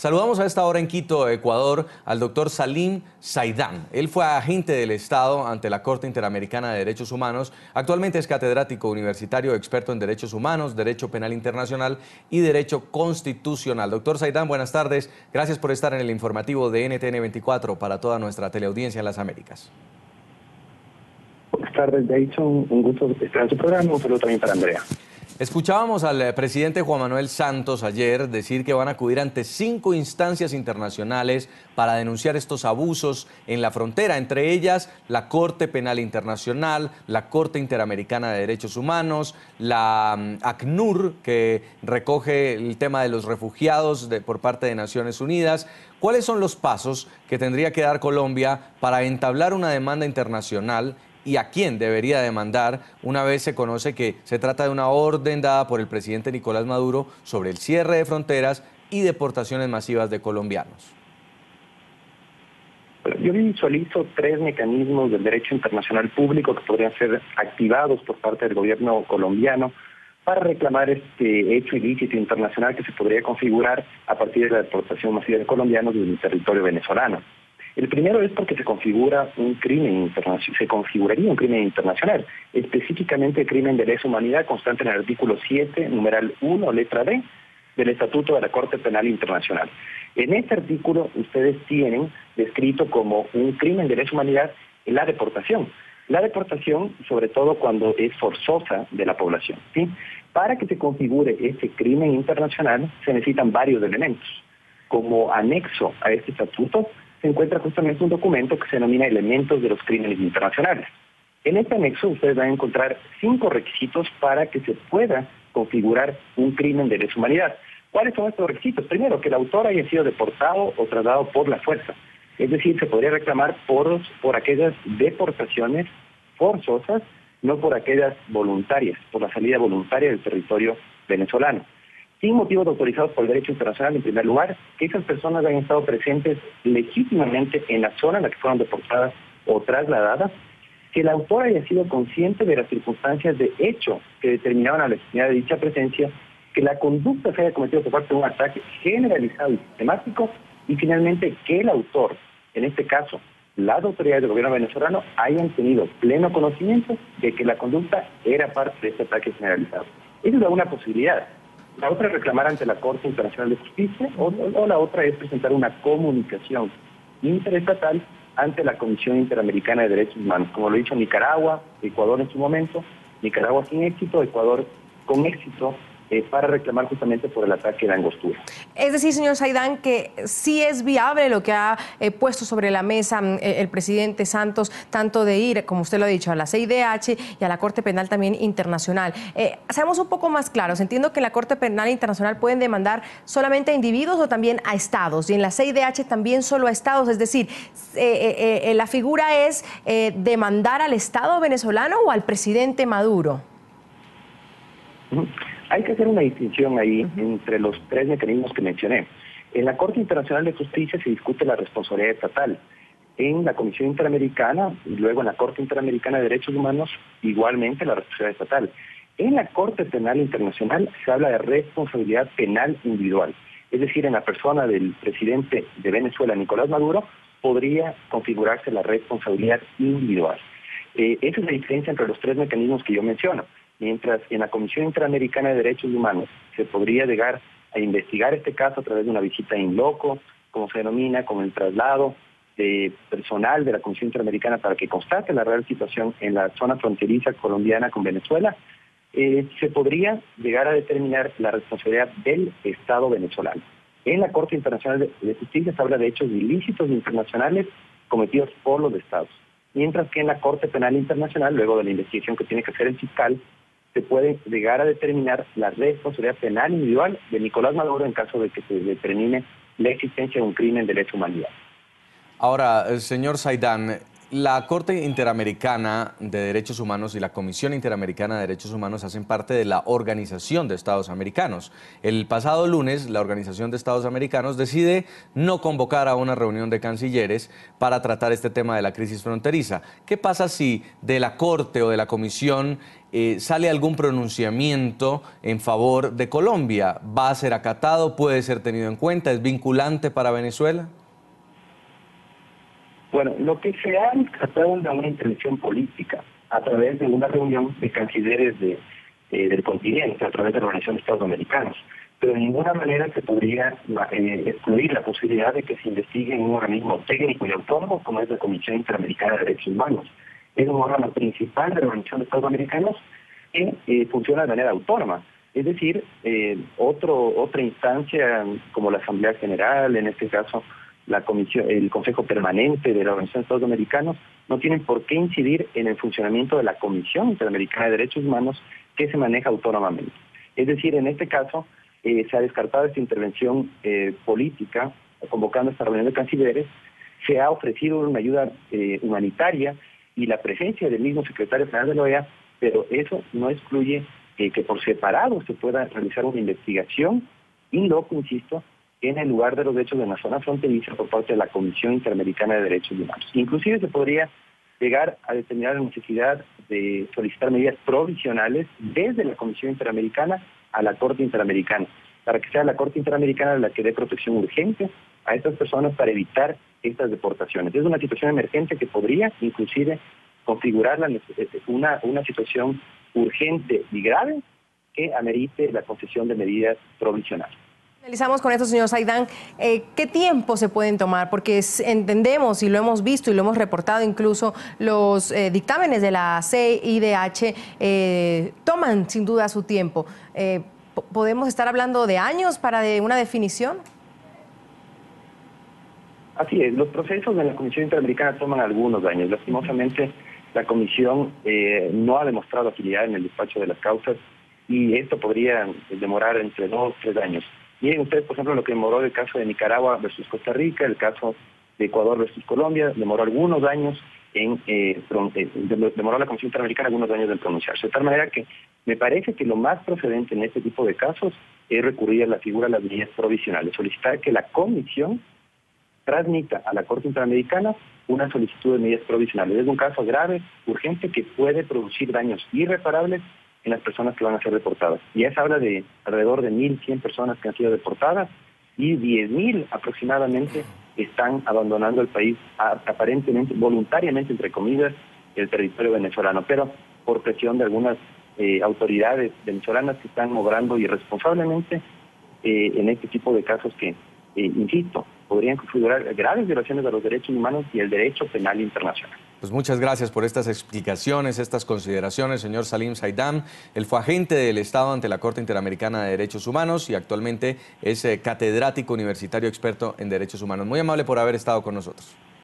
Saludamos a esta hora en Quito, Ecuador, al doctor Salim Saidán. Él fue agente del Estado ante la Corte Interamericana de Derechos Humanos. Actualmente es catedrático universitario, experto en Derechos Humanos, Derecho Penal Internacional y Derecho Constitucional. Doctor Saidán, buenas tardes. Gracias por estar en el informativo de NTN 24 para toda nuestra teleaudiencia en las Américas. Buenas tardes, Jason. Un gusto estar en su programa. Un saludo también para Andrea. Escuchábamos al presidente Juan Manuel Santos ayer decir que van a acudir ante 5 instancias internacionales para denunciar estos abusos en la frontera, entre ellas la Corte Penal Internacional, la Corte Interamericana de Derechos Humanos, la ACNUR, que recoge el tema de los refugiados por parte de Naciones Unidas. ¿Cuáles son los pasos que tendría que dar Colombia para entablar una demanda internacional? ¿Y a quién debería demandar una vez se conoce que se trata de una orden dada por el presidente Nicolás Maduro sobre el cierre de fronteras y deportaciones masivas de colombianos? Yo visualizo 3 mecanismos del derecho internacional público que podrían ser activados por parte del gobierno colombiano para reclamar este hecho ilícito internacional que se podría configurar a partir de la deportación masiva de colombianos del territorio venezolano. El primero es porque se configuraría un crimen internacional, específicamente el crimen de lesa humanidad constante en el artículo 7, numeral 1, letra D, del Estatuto de la Corte Penal Internacional. En este artículo ustedes tienen descrito como un crimen de lesa humanidad la deportación. La deportación, sobre todo cuando es forzosa de la población, ¿sí? Para que se configure este crimen internacional se necesitan varios elementos. Como anexo a este estatuto se encuentra justamente un documento que se denomina Elementos de los Crímenes Internacionales. En este anexo ustedes van a encontrar 5 requisitos para que se pueda configurar un crimen de lesa humanidad. ¿Cuáles son estos requisitos? Primero, que el autor haya sido deportado o trasladado por la fuerza. Es decir, se podría reclamar por aquellas deportaciones forzosas, no por aquellas voluntarias, por la salida voluntaria del territorio venezolano. Sin motivos autorizados por el derecho internacional, en primer lugar, que esas personas hayan estado presentes legítimamente en la zona en la que fueron deportadas o trasladadas, que el autor haya sido consciente de las circunstancias de hecho que determinaban la legitimidad de dicha presencia, que la conducta se haya cometido por parte de un ataque generalizado y sistemático, y finalmente que el autor, en este caso las autoridades del gobierno venezolano, hayan tenido pleno conocimiento de que la conducta era parte de este ataque generalizado. Esa es una posibilidad. La otra es reclamar ante la Corte Internacional de Justicia o la otra es presentar una comunicación interestatal ante la Comisión Interamericana de Derechos Humanos, como lo hizo Nicaragua, Ecuador en su momento, Nicaragua sin éxito, Ecuador con éxito, para reclamar justamente por el ataque de Angostura. Es decir, señor Saidán, que sí es viable lo que ha puesto sobre la mesa el presidente Santos, tanto de ir, como usted lo ha dicho, a la CIDH y a la Corte Penal también internacional. Seamos un poco más claros. Entiendo que en la Corte Penal Internacional pueden demandar solamente a individuos o también a estados, y en la CIDH también solo a estados. Es decir, la figura es demandar al Estado venezolano o al presidente Maduro. Hay que hacer una distinción ahí entre los 3 mecanismos que mencioné. En la Corte Internacional de Justicia se discute la responsabilidad estatal. En la Comisión Interamericana y luego en la Corte Interamericana de Derechos Humanos, igualmente la responsabilidad estatal. En la Corte Penal Internacional se habla de responsabilidad penal individual. Es decir, en la persona del presidente de Venezuela, Nicolás Maduro, podría configurarse la responsabilidad individual. Esa es la diferencia entre los 3 mecanismos que yo menciono. Mientras en la Comisión Interamericana de Derechos Humanos se podría llegar a investigar este caso a través de una visita in loco, como se denomina, con el traslado de personal de la Comisión Interamericana para que constate la real situación en la zona fronteriza colombiana con Venezuela, se podría llegar a determinar la responsabilidad del Estado venezolano. En la Corte Internacional de Justicia se habla de hechos ilícitos internacionales cometidos por los Estados, mientras que en la Corte Penal Internacional, luego de la investigación que tiene que hacer el fiscal, se puede llegar a determinar la responsabilidad penal individual de Nicolás Maduro en caso de que se determine la existencia de un crimen de lesa humanidad. Ahora, señor Saidán, La Corte Interamericana de Derechos Humanos y la Comisión Interamericana de Derechos Humanos hacen parte de la Organización de Estados Americanos. El pasado lunes, la Organización de Estados Americanos decide no convocar a una reunión de cancilleres para tratar este tema de la crisis fronteriza. ¿Qué pasa si de la Corte o de la Comisión sale algún pronunciamiento en favor de Colombia? ¿Va a ser acatado? ¿Puede ser tenido en cuenta? ¿Es vinculante para Venezuela? Bueno, lo que se ha tratado de una intervención política a través de una reunión de cancilleres del continente, a través de la Organización de Estados Americanos, pero de ninguna manera se podría excluir la posibilidad de que se investigue en un organismo técnico y autónomo como es la Comisión Interamericana de Derechos Humanos. Es un órgano principal de la Organización de Estados Americanos que funciona de manera autónoma. Es decir, otra instancia como la Asamblea General, en este caso la Comisión, el Consejo Permanente de la Organización de Estados Americanos, no tienen por qué incidir en el funcionamiento de la Comisión Interamericana de Derechos Humanos que se maneja autónomamente. Es decir, en este caso se ha descartado esta intervención política, convocando esta reunión de cancilleres, se ha ofrecido una ayuda humanitaria y la presencia del mismo secretario general de la OEA, pero eso no excluye que por separado se pueda realizar una investigación in loco, insisto, en el lugar de los hechos de la zona fronteriza por parte de la Comisión Interamericana de Derechos Humanos. Inclusive se podría llegar a determinar la necesidad de solicitar medidas provisionales desde la Comisión Interamericana a la Corte Interamericana, para que sea la Corte Interamericana la que dé protección urgente a estas personas para evitar estas deportaciones. Es una situación emergente que podría inclusive configurar una situación urgente y grave que amerite la concesión de medidas provisionales. Finalizamos con esto, señor Zaidan. ¿Qué tiempo se pueden tomar? Porque entendemos y lo hemos visto y lo hemos reportado incluso, los dictámenes de la CIDH toman sin duda su tiempo. ¿Podemos estar hablando de años para una definición? Así es, los procesos de la Comisión Interamericana toman algunos años. Lastimosamente, la Comisión no ha demostrado agilidad en el despacho de las causas y esto podría demorar entre 2 o 3 años. Miren ustedes, por ejemplo, lo que demoró el caso de Nicaragua versus Costa Rica, el caso de Ecuador versus Colombia, demoró algunos años demoró la Comisión Interamericana algunos años en pronunciarse. De tal manera que me parece que lo más procedente en este tipo de casos es recurrir a la figura de las medidas provisionales, solicitar que la Comisión transmita a la Corte Interamericana una solicitud de medidas provisionales. Es un caso grave, urgente, que puede producir daños irreparables en las personas que van a ser deportadas. Ya se habla de alrededor de 1.100 personas que han sido deportadas y 10.000 aproximadamente están abandonando el país aparentemente, voluntariamente, entre comillas, el territorio venezolano, pero por presión de algunas autoridades venezolanas que están obrando irresponsablemente en este tipo de casos que, insisto, podrían configurar graves violaciones de los derechos humanos y el derecho penal internacional. Pues muchas gracias por estas explicaciones, estas consideraciones, señor Salim Zaidan. Él fue agente del Estado ante la Corte Interamericana de Derechos Humanos y actualmente es catedrático universitario experto en derechos humanos. Muy amable por haber estado con nosotros.